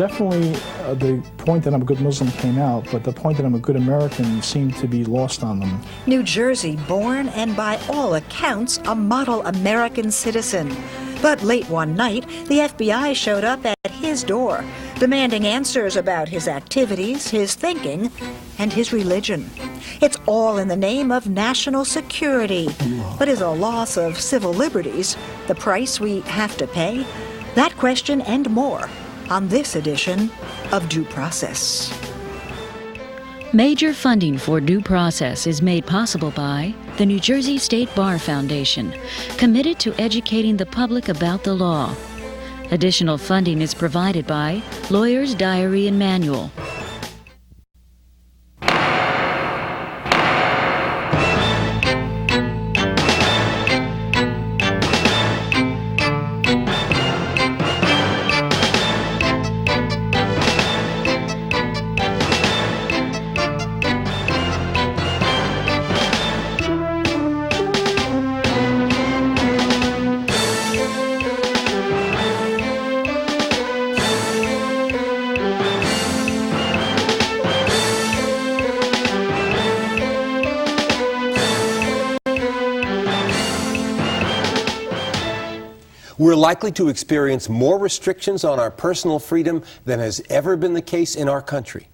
definitely the point that I'm a good Muslim came out, but the point that I'm a good American seemed to be lost on them. New Jersey born and by all accounts a model American citizen. But late one night, the FBI showed up at his door, demanding answers about his activities, his thinking, and his religion. It's all in the name of national security. But is a loss of civil liberties the price we have to pay? That question and more on this edition of Due Process. Major funding for Due Process is made possible by the New Jersey State Bar Foundation, committed to educating the public about the law. Additional funding is provided by Lawyer's Diary and Manual. We're likely to experience more restrictions on our personal freedom than has ever been the case in our country.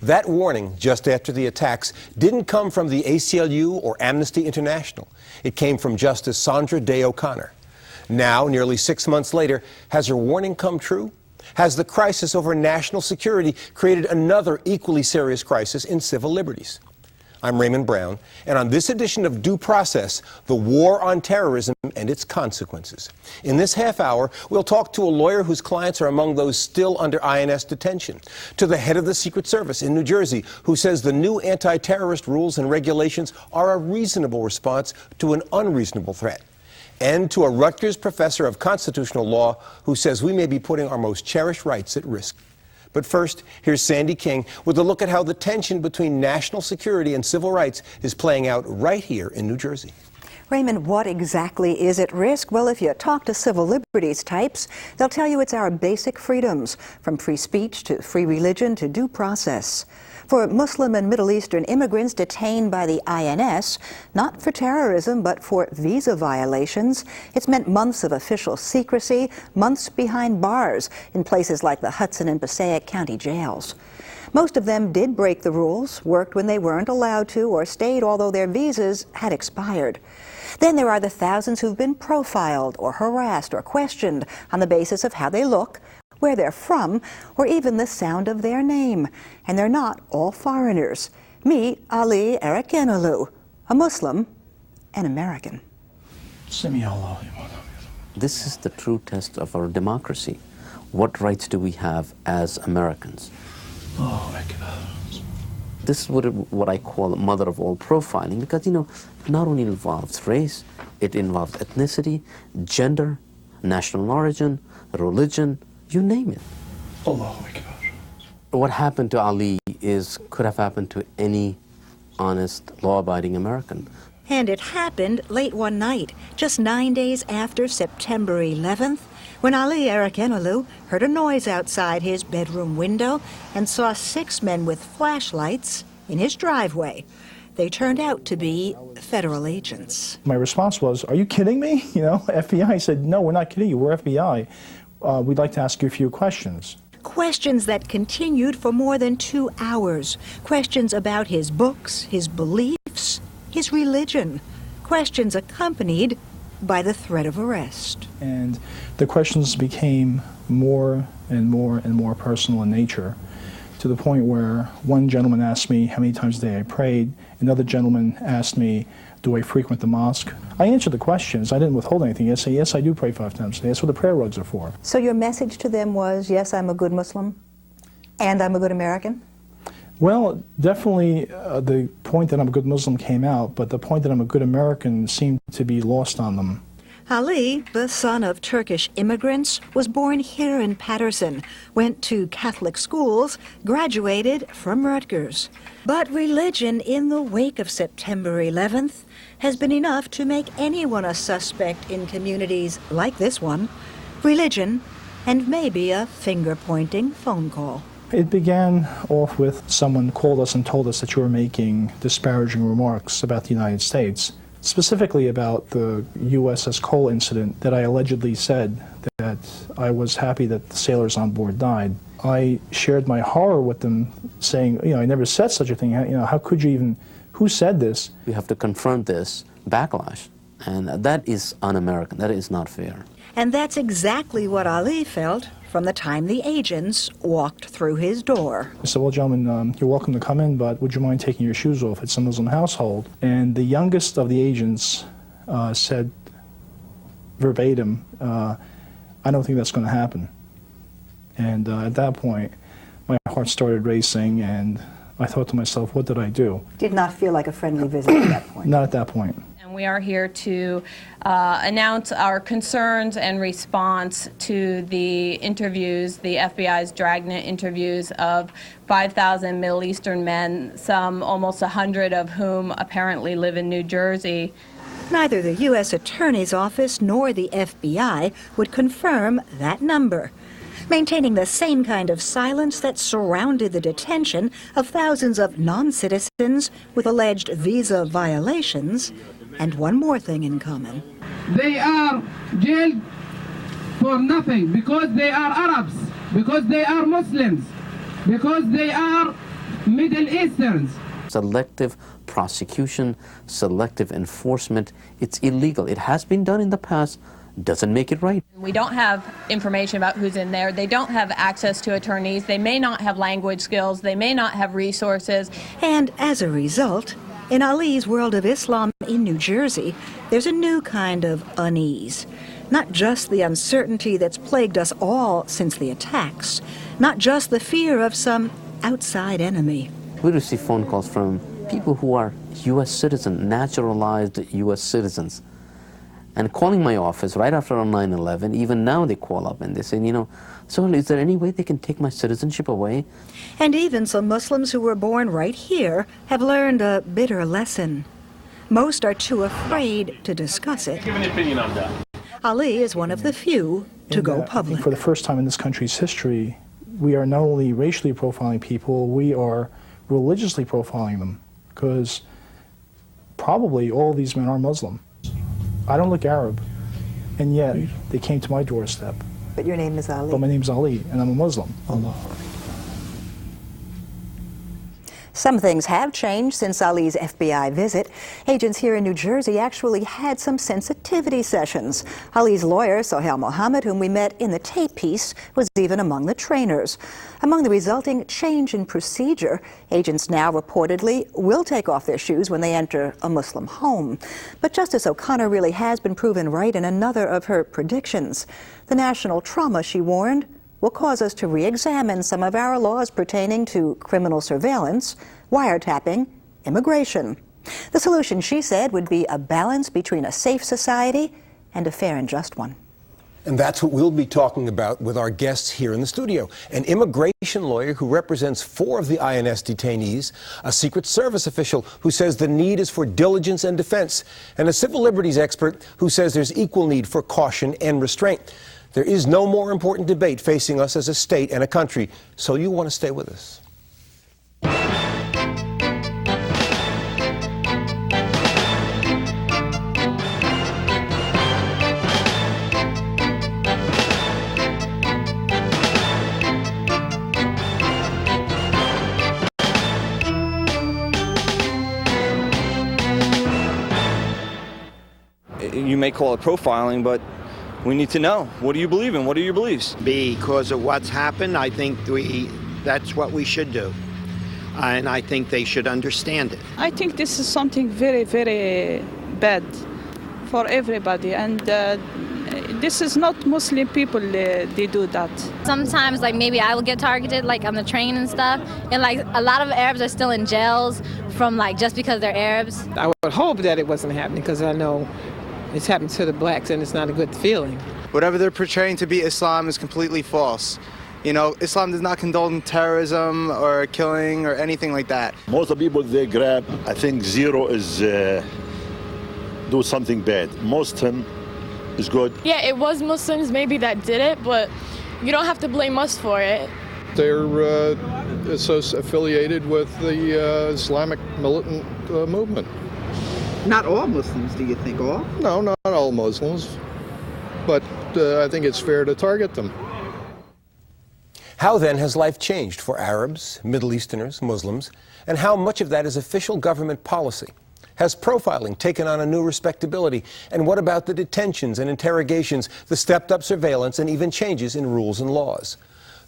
That warning, just after the attacks, didn't come from the ACLU or Amnesty International. It came from Justice Sandra Day O'Connor. Now, nearly 6 months later, has her warning come true? Has the crisis over national security created another equally serious crisis in civil liberties? I'm Raymond Brown, and on this edition of Due Process, the war on terrorism and its consequences. In this half hour, we'll talk to a lawyer whose clients are among those still under INS detention, to the head of the Secret Service in New Jersey, who says the new anti-terrorist rules and regulations are a reasonable response to an unreasonable threat, and to a Rutgers professor of constitutional law who says we may be putting our most cherished rights at risk. But first, here's Sandy King with a look at how the tension between national security and civil rights is playing out right here in New Jersey. Raymond, what exactly is at risk? Well, if you talk to civil liberties types, they'll tell you it's our basic freedoms, from free speech to free religion to due process. For Muslim and Middle Eastern immigrants detained by the INS, not for terrorism but for visa violations, it's meant months of official secrecy, months behind bars in places like the Hudson and Passaic County jails. Most of them did break the rules, worked when they weren't allowed to, or stayed although their visas had expired. Then there are the thousands who've been profiled or harassed or questioned on the basis of how they look, where they're from, or even the sound of their name. And they're not all foreigners. Meet Ali Arakenolu, a Muslim and American. This is the true test of our democracy. What rights do we have as Americans? This is what I call the mother of all profiling, because, you know, it not only involves race, it involves ethnicity, gender, national origin, religion, you name it. What happened to Ali could have happened to any honest, law-abiding American. And it happened late one night, just 9 days after September 11th, when Ali Arakenolu heard a noise outside his bedroom window and saw 6 men with flashlights in his driveway. They turned out to be federal agents. My response was, "Are you kidding me?" You know, FBI said, "No, we're not kidding you. We're FBI. We'd like to ask you a few questions." Questions that continued for more than 2 hours. Questions about his books, his beliefs, his religion. Questions accompanied by the threat of arrest. And the questions became more and more and more personal in nature, to the point where one gentleman asked me how many times a day I prayed. Another gentleman asked me, do I frequent the mosque? I answered the questions. I didn't withhold anything. I said, yes, I do pray 5 times a day. That's what the prayer rugs are for. So your message to them was, yes, I'm a good Muslim, and I'm a good American? Well, definitely the point that I'm a good Muslim came out, but the point that I'm a good American seemed to be lost on them. Ali, the son of Turkish immigrants, was born here in Paterson, went to Catholic schools, graduated from Rutgers. But religion in the wake of September 11th has been enough to make anyone a suspect in communities like this one. Religion and maybe a finger-pointing phone call. It began off with someone called us and told us that you were making disparaging remarks about the United States, specifically about the USS Cole incident, that I allegedly said that I was happy that the sailors on board died. I shared my horror with them, saying, I never said such a thing. How could you even, who said this? We have to confront this backlash, and that is un-American. That is not fair. And that's exactly what Ali felt from the time the agents walked through his door. I said, well, gentlemen, you're welcome to come in, but would you mind taking your shoes off? It's a Muslim household. And the youngest of the agents said verbatim, I don't think that's going to happen. And at that point, my heart started racing, and I thought to myself, what did I do? Did not feel like a friendly visit at that point. Not at that point. And we are here to announce our concerns and response to the interviews, the FBI's dragnet interviews of 5,000 Middle Eastern men, some almost 100 of whom apparently live in New Jersey. Neither the U.S. Attorney's Office nor the FBI would confirm that number, maintaining the same kind of silence that surrounded the detention of thousands of non-citizens with alleged visa violations, and one more thing in common. They are jailed for nothing because they are Arabs, because they are Muslims, because they are Middle Easterns. Selective prosecution, selective enforcement, it's illegal. It has been done in the past, doesn't make it right. We don't have information about who's in there. They don't have access to attorneys. They may not have language skills. They may not have resources. And as a result, in Ali's world of Islam in New Jersey, there's a new kind of unease. Not just the uncertainty that's plagued us all since the attacks, not just the fear of some outside enemy. We receive phone calls from people who are U.S. citizens, naturalized U.S. citizens, and calling my office right after 9/11. Even now they call up and they say, so is there any way they can take my citizenship away? And even some Muslims who were born right here have learned a bitter lesson. Most are too afraid to discuss it. Give an opinion on that. Ali is one of the few to go public. For the first time in this country's history, we are not only racially profiling people, we are religiously profiling them, because probably all of these men are Muslim. I don't look Arab, and yet they came to my doorstep. But your name is Ali. But my name's Ali, and I'm a Muslim. Allah. Some things have changed since Ali's FBI visit. Agents here in New Jersey actually had some sensitivity sessions. Ali's lawyer, Sohail Mohammed, whom we met in the tape piece, was even among the trainers. Among the resulting change in procedure, agents now reportedly will take off their shoes when they enter a Muslim home. But Justice O'Connor really has been proven right in another of her predictions. The national trauma, she warned, will cause us to re-examine some of our laws pertaining to criminal surveillance, wiretapping, immigration. The solution, she said, would be a balance between a safe society and a fair and just one. And that's what we'll be talking about with our guests here in the studio. An immigration lawyer who represents 4 of the INS detainees, a Secret Service official who says the need is for diligence and defense, and a civil liberties expert who says there's equal need for caution and restraint. There is no more important debate facing us as a state and a country, so you want to stay with us. You may call it profiling, but we need to know, what do you believe in? What are your beliefs? Because of what's happened, I think that's what we should do. And I think they should understand it. I think this is something very, very bad for everybody. And this is not Muslim people, they do that. Sometimes, maybe I will get targeted, on the train and stuff. And, a lot of Arabs are still in jails from, just because they're Arabs. I would hope that it wasn't happening, because I know it's happened to the blacks and it's not a good feeling. Whatever they're portraying to be Islam is completely false. Islam does not condone terrorism or killing or anything like that. Most of the people they grab, I think zero is do something bad. Most of them is good. Yeah, it was Muslims maybe that did it, but you don't have to blame us for it. They're affiliated with the Islamic militant movement. Not all Muslims, do you think? All? No, not all Muslims, but I think it's fair to target them. How then has life changed for Arabs, Middle Easterners, Muslims, and how much of that is official government policy? Has profiling taken on a new respectability? And what about the detentions and interrogations, the stepped-up surveillance, and even changes in rules and laws?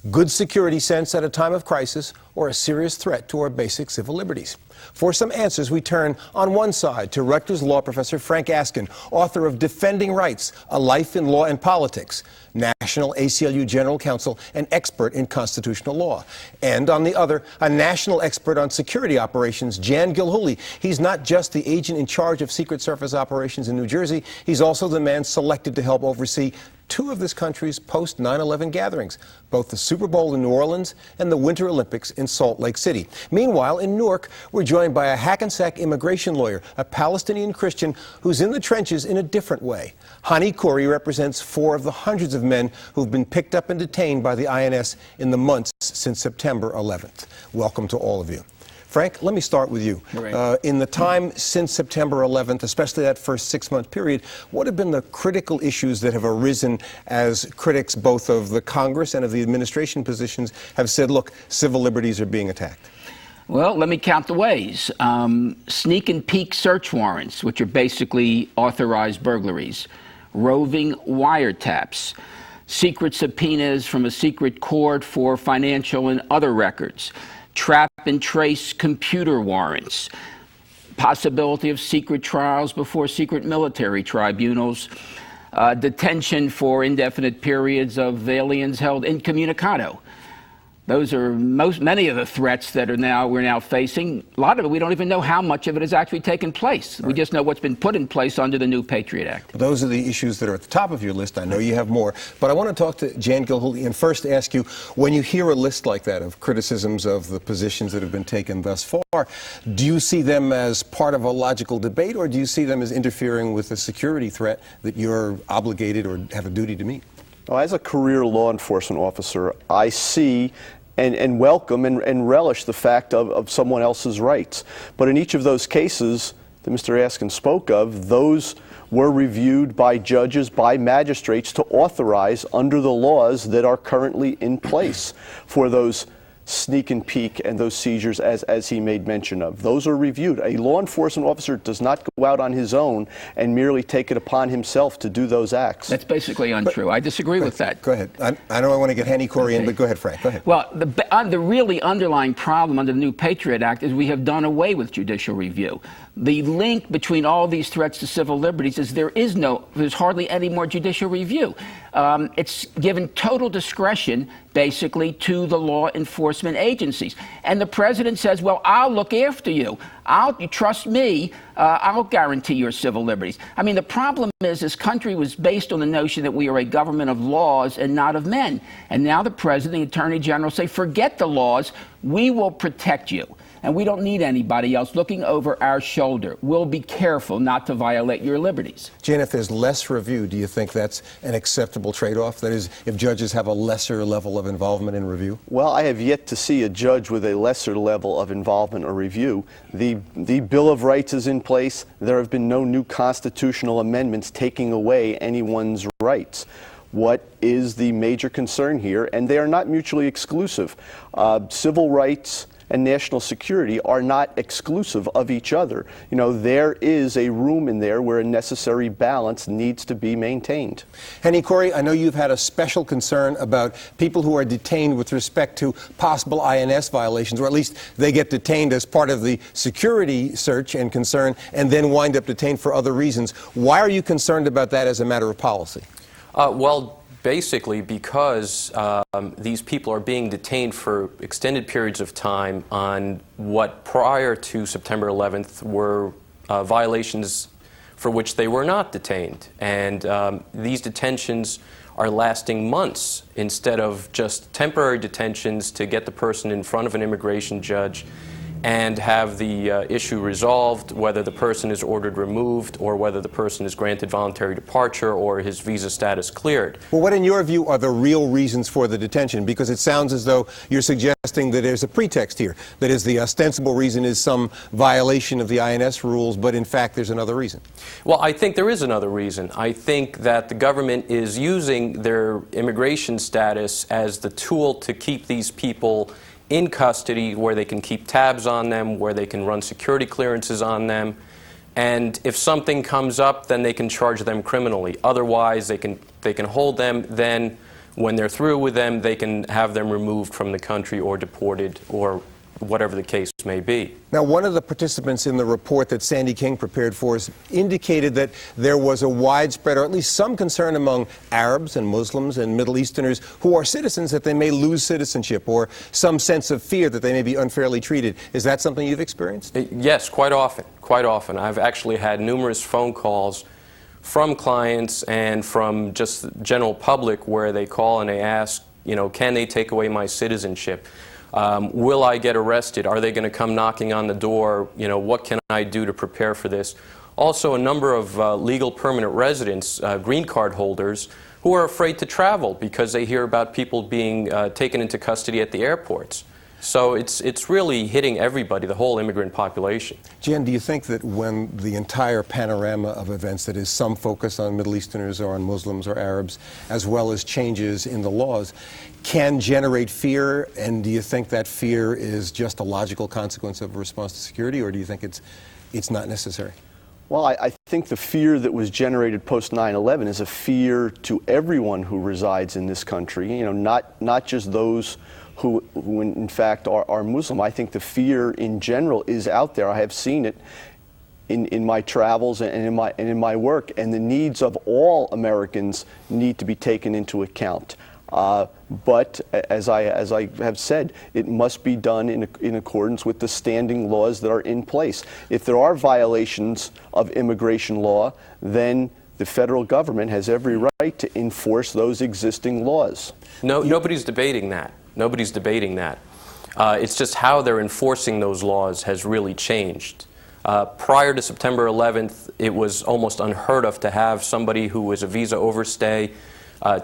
Good security sense at a time of crisis, or a serious threat to our basic civil liberties? For some answers, we turn on one side to Rutgers law professor Frank Askin, author of Defending Rights, A Life in Law and Politics, National ACLU General Counsel and expert in constitutional law. And on the other, a national expert on security operations, Jan Gilhooly. He's not just the agent in charge of Secret Service operations in New Jersey, he's also the man selected to help oversee two of this country's post-9/11 gatherings, both the Super Bowl in New Orleans and the Winter Olympics in Salt Lake City. Meanwhile, in Newark, we're joined by a Hackensack immigration lawyer, a Palestinian Christian who's in the trenches in a different way. Hani Khoury represents 4 of the hundreds of men who've been picked up and detained by the INS in the months since September 11th. Welcome to all of you. Frank, let me start with you. In the time since September 11th, especially that first 6-month period, what have been the critical issues that have arisen as critics both of the Congress and of the administration positions have said, look, civil liberties are being attacked? Well, let me count the ways. Sneak and peek search warrants, which are basically authorized burglaries, roving wiretaps, secret subpoenas from a secret court for financial and other records, trap and trace computer warrants, possibility of secret trials before secret military tribunals, detention for indefinite periods of aliens held incommunicado. Those are many of the threats that we're now facing. A lot of it, we don't even know how much of it has actually taken place. Right. We just know what's been put in place under the new Patriot Act. Those are the issues that are at the top of your list. I know you have more. But I want to talk to Jan Gilhooly and first ask you, when you hear a list like that of criticisms of the positions that have been taken thus far, do you see them as part of a logical debate, or do you see them as interfering with a security threat that you're obligated or have a duty to meet? Well, as a career law enforcement officer, I see and welcome and relish the fact of someone else's rights. But in each of those cases that Mr. Askin spoke of, those were reviewed by judges, by magistrates to authorize under the laws that are currently in place for those sneak and peek and those seizures as he made mention of. Those are reviewed. A law enforcement officer does not go out on his own and merely take it upon himself to do those acts. That's basically untrue. I disagree with that. Go ahead. I know I want to get Hani Khoury in, but go ahead, Frank. Go ahead. Well, the really underlying problem under the new Patriot Act is we have done away with judicial review. The link between all these threats to civil liberties is there's hardly any more judicial review. It's given total discretion, basically, to the law enforcement agencies. And the president says, well, I'll look after you. You trust me, I'll guarantee your civil liberties. I mean, the problem is this country was based on the notion that we are a government of laws and not of men. And now the president, the attorney general say, forget the laws, we will protect you. And we don't need anybody else looking over our shoulder. We'll be careful not to violate your liberties. Jan, if there's less review, do you think that's an acceptable trade-off? That is, if judges have a lesser level of involvement in review? Well, I have yet to see a judge with a lesser level of involvement or review. The Bill of Rights is in place. There have been no new constitutional amendments taking away anyone's rights. What is the major concern here? And they are not mutually exclusive. Civil rights and national security are not exclusive of each other. You know, there is a room in there where a necessary balance needs to be maintained. Hani Khoury, I know you've had a special concern about people who are detained with respect to possible INS violations, or at least they get detained as part of the security search and concern and then wind up detained for other reasons. Why are you concerned about that as a matter of policy? Well, basically because these people are being detained for extended periods of time on what prior to September 11th were violations for which they were not detained. And these detentions are lasting months instead of just temporary detentions to get the person in front of an immigration judge and have the issue resolved, whether the person is ordered removed or whether the person is granted voluntary departure or his visa status cleared. Well, what in your view are the real reasons for the detention? Because it sounds as though you're suggesting that there's a pretext here. That is, the ostensible reason is some violation of the INS rules, but in fact there's another reason. Well, I think there is another reason. I think that the government is using their immigration status as the tool to keep these people in custody, where they can keep tabs on them, where they can run security clearances on them, and if something comes up, then they can charge them criminally. Otherwise, they can hold them. Then, when they're through with them, they can have them removed from the country or deported or whatever the case may be. Now, one of the participants in the report that Sandy King prepared for us indicated that there was a widespread, or at least some concern among Arabs and Muslims and Middle Easterners who are citizens that they may lose citizenship, or some sense of fear that they may be unfairly treated. Is that something you've experienced? Yes, quite often, quite often. I've actually had numerous phone calls from clients and from just the general public where they call and they ask, you know, can they take away my citizenship? Will I get arrested? Are they going to come knocking on the door? You know, what can I do to prepare for this? Also, a number of legal permanent residents, green card holders, who are afraid to travel because they hear about people being taken into custody at the airports. So it's really hitting everybody, the whole immigrant population. Jan, do you think that when the entire panorama of events, that is some focus on Middle Easterners or on Muslims or Arabs, as well as changes in the laws, can generate fear? And do you think that fear is just a logical consequence of a response to security, or do you think it's not necessary? Well, I think the fear that was generated post 9/11 is a fear to everyone who resides in this country. You know, not just those who in fact are Muslim. I think the fear in general is out there. I have seen it in my travels and in my work, and the needs of all Americans need to be taken into account. But as I have said, it must be done in accordance with the standing laws that are in place. If there are violations of immigration law, then the federal government has every right to enforce those existing laws. No, nobody's debating that. Nobody's debating that. It's just how they're enforcing those laws has really changed. Prior to September 11th, it was almost unheard of to have somebody who was a visa overstay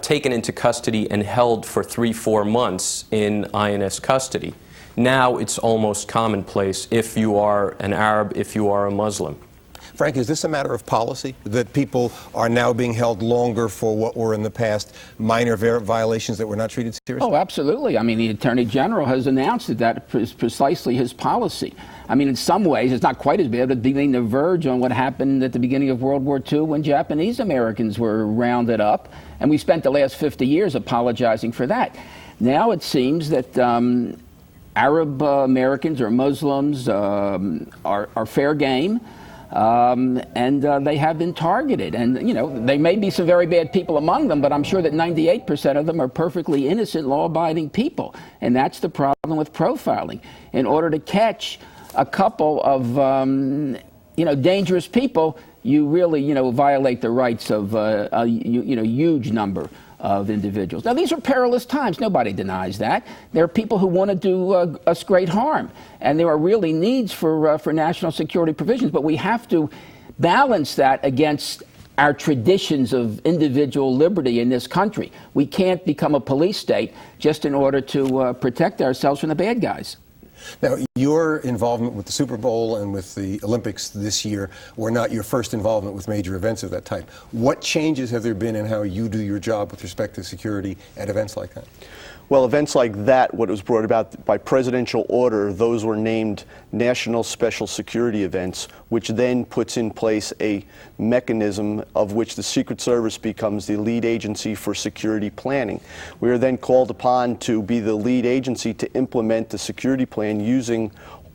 taken into custody and held for 3-4 months in INS custody. Now it's almost commonplace if you are an Arab, if you are a Muslim. Frank, is this a matter of policy, that people are now being held longer for what were in the past minor violations that were not treated seriously? Oh, absolutely. I mean, the Attorney General has announced that is precisely his policy. I mean, in some ways, it's not quite as bad, but being the verge on what happened at the beginning of World War II when Japanese Americans were rounded up, and we spent the last 50 years apologizing for that. Now it seems that Arab Americans or Muslims are fair game. And they have been targeted. And, you know, there may be some very bad people among them, but I'm sure that 98% of them are perfectly innocent, law-abiding people. And that's the problem with profiling. In order to catch a couple of, you know, dangerous people, you really, you know, violate the rights of a huge number of individuals. Now, these are perilous times. Nobody denies that. There are people who want to do us great harm, and there are really needs for national security provisions, but we have to balance that against our traditions of individual liberty in this country. We can't become a police state just in order to protect ourselves from the bad guys. Now, your involvement with the Super Bowl and with the Olympics this year were not your first involvement with major events of that type. What changes have there been in how you do your job with respect to security at events like that? Well, events like that, what was brought about by presidential order, those were named National Special Security Events, which then puts in place a mechanism of which the Secret Service becomes the lead agency for security planning. We are then called upon to be the lead agency to implement the security plan using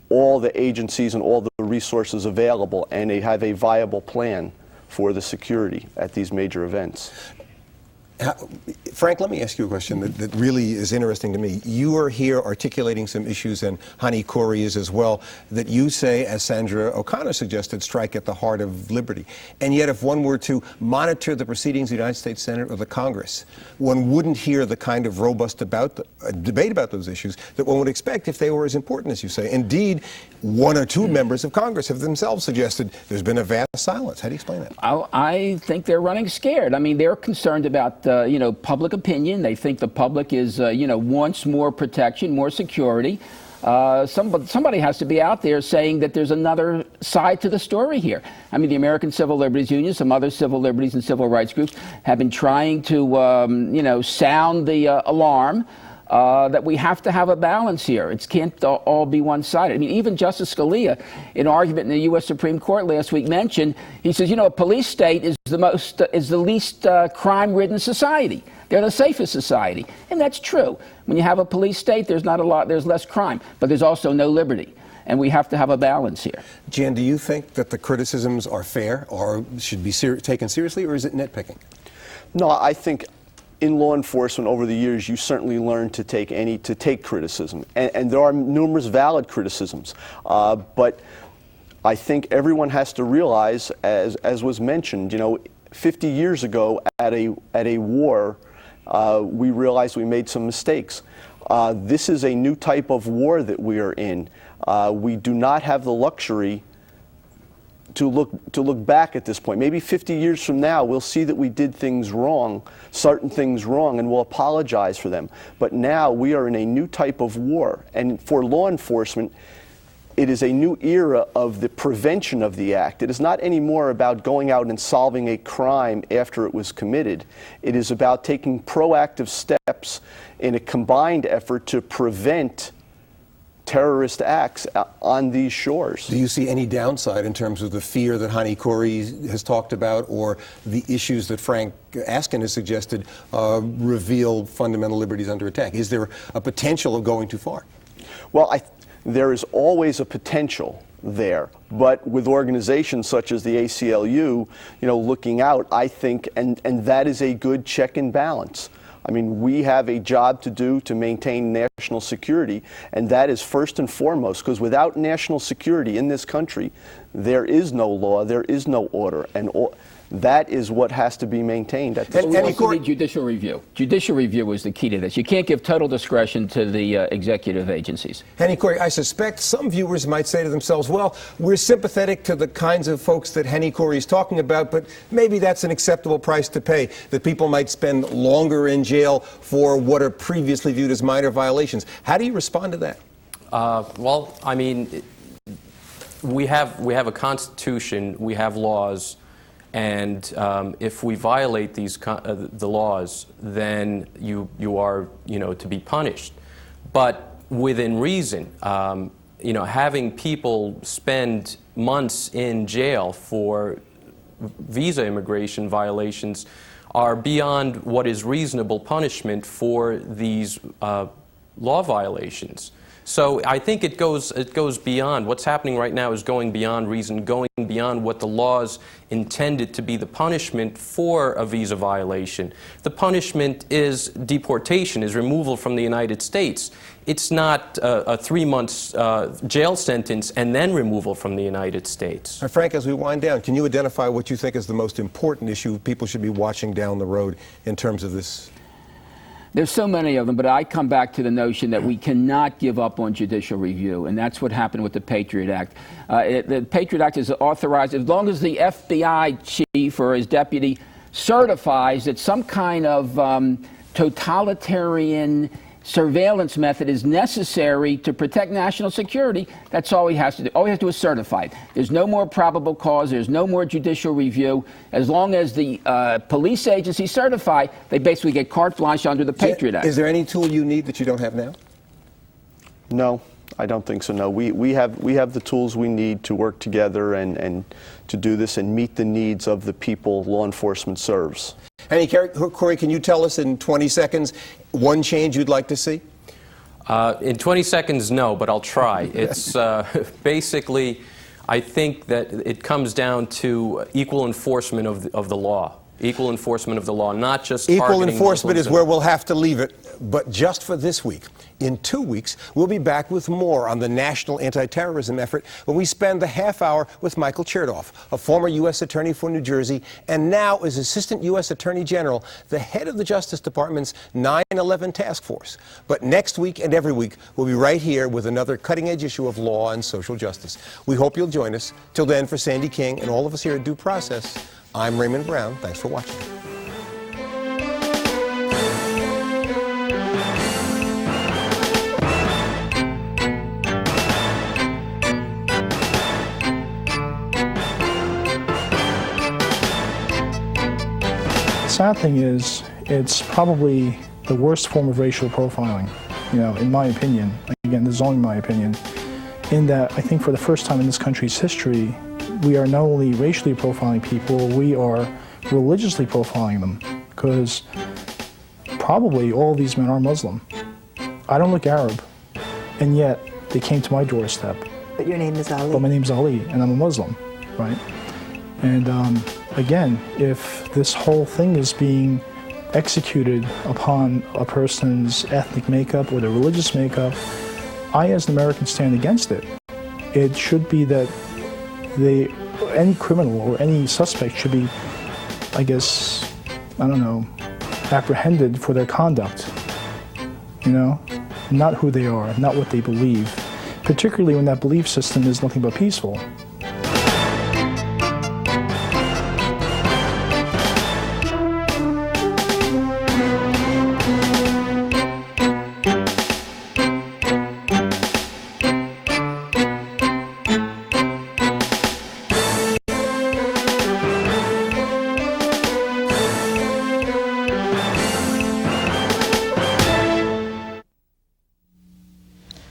all the agencies and all the resources available, and they have a viable plan for the security at these major events. Frank, let me ask you a question that really is interesting to me. You are here articulating some issues, and Hani Corey is as well, that you say, as Sandra O'Connor suggested, strike at the heart of liberty. And yet, if one were to monitor the proceedings of the United States Senate or the Congress, one wouldn't hear the kind of robust debate about those issues that one would expect if they were as important as you say. Indeed, one or two members of Congress have themselves suggested there's been a vast silence. How do you explain that? I think they're running scared. I mean, they're concerned about, public opinion. They think the public is, wants more protection, more security. Somebody has to be out there saying that there's another side to the story here. I mean, the American Civil Liberties Union, some other civil liberties and civil rights groups have been trying to, sound the alarm that we have to have a balance here. It can't all be one-sided. I mean, even Justice Scalia, in an argument in the U.S. Supreme Court last week, mentioned, he says, a police state is the least crime-ridden society. They're the safest society. And that's true. When you have a police state, there's less crime, but there's also no liberty. And we have to have a balance here. Jan, do you think that the criticisms are fair or should be taken seriously, or is it nitpicking? No, I think in law enforcement over the years, you certainly learn to take criticism. And there are numerous valid criticisms. But I think everyone has to realize, as was mentioned, 50 years ago at a war, we realized we made some mistakes. This is a new type of war that we are in. We do not have the luxury to look back at this point. Maybe 50 years from now, we'll see that we did things wrong, certain things wrong, and we'll apologize for them. But now we are in a new type of war. And for law enforcement, it is a new era of the prevention of the act. It is not anymore about going out and solving a crime after it was committed. It is about taking proactive steps in a combined effort to prevent terrorist acts on these shores. Do you see any downside in terms of the fear that Hani Corey has talked about, or the issues that Frank Askin has suggested reveal fundamental liberties under attack? Is there a potential of going too far? Well, there is always a potential there, but with organizations such as the ACLU, looking out, I think, and that is a good check and balance. I mean, we have a job to do to maintain national security, and that is first and foremost, because without national security in this country, there is no law, there is no order, and that is what has to be maintained at this point. We also need judicial review. Judicial review is the key to this. You can't give total discretion to the executive agencies. Hani Corey, I suspect some viewers might say to themselves, well, we're sympathetic to the kinds of folks that Hani Corey is talking about, but maybe that's an acceptable price to pay, that people might spend longer in jail for what are previously viewed as minor violations. How do you respond to that? Well, I mean, we have a constitution, we have laws, and if we violate the laws, then you are to be punished. But within reason, having people spend months in jail for visa immigration violations are beyond what is reasonable punishment for these law violations. So I think it goes beyond. What's happening right now is going beyond reason, going beyond what the laws intended to be the punishment for a visa violation. The punishment is deportation, is removal from the United States. It's not a 3 months jail sentence and then removal from the United States. Frank, as we wind down, can you identify what you think is the most important issue people should be watching down the road in terms of this? There's so many of them, but I come back to the notion that we cannot give up on judicial review, and that's what happened with the Patriot Act. The Patriot Act is authorized as long as the FBI chief or his deputy certifies that some kind of totalitarian surveillance method is necessary to protect national security. That's all he has to do. All he has to do is certify it. There's no more probable cause. There's no more judicial review. As long as the police agency certify, they basically get carte blanche under the Patriot Act. Is there any tool you need that you don't have now? No, I don't think so, no. We have the tools we need to work together and to do this and meet the needs of the people law enforcement serves. Hani Corey, can you tell us in 20 seconds one change you'd like to see? In 20 seconds, no, but I'll try. It's basically, I think that it comes down to equal enforcement of the law. Equal enforcement of the law, not just Equal targeting enforcement Muslims is where we'll have to leave it, but just for this week. In 2 weeks, we'll be back with more on the national anti-terrorism effort when we spend the half hour with Michael Chertoff, a former U.S. Attorney for New Jersey and now is Assistant U.S. Attorney General, the head of the Justice Department's 9/11 Task Force. But next week and every week, we'll be right here with another cutting-edge issue of law and social justice. We hope you'll join us. Till then, for Sandy King and all of us here at Due Process, I'm Raymond Brown. Thanks for watching. The sad thing is, it's probably the worst form of racial profiling, in my opinion. Again, this is only my opinion, in that I think for the first time in this country's history, we are not only racially profiling people, we are religiously profiling them, because probably all of these men are Muslim. I don't look Arab, and yet they came to my doorstep. But your name is Ali. But my name's Ali, and I'm a Muslim, right? And again, if this whole thing is being executed upon a person's ethnic makeup or their religious makeup, I, as an American, stand against it. It should be that any criminal or any suspect should be, I guess, apprehended for their conduct, not who they are, not what they believe, particularly when that belief system is nothing but peaceful.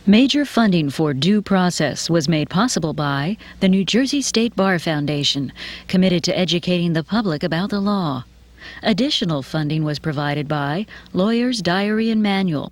Major funding for Due Process was made possible by the New Jersey State Bar Foundation, committed to educating the public about the law. Additional funding was provided by Lawyer's Diary and Manual,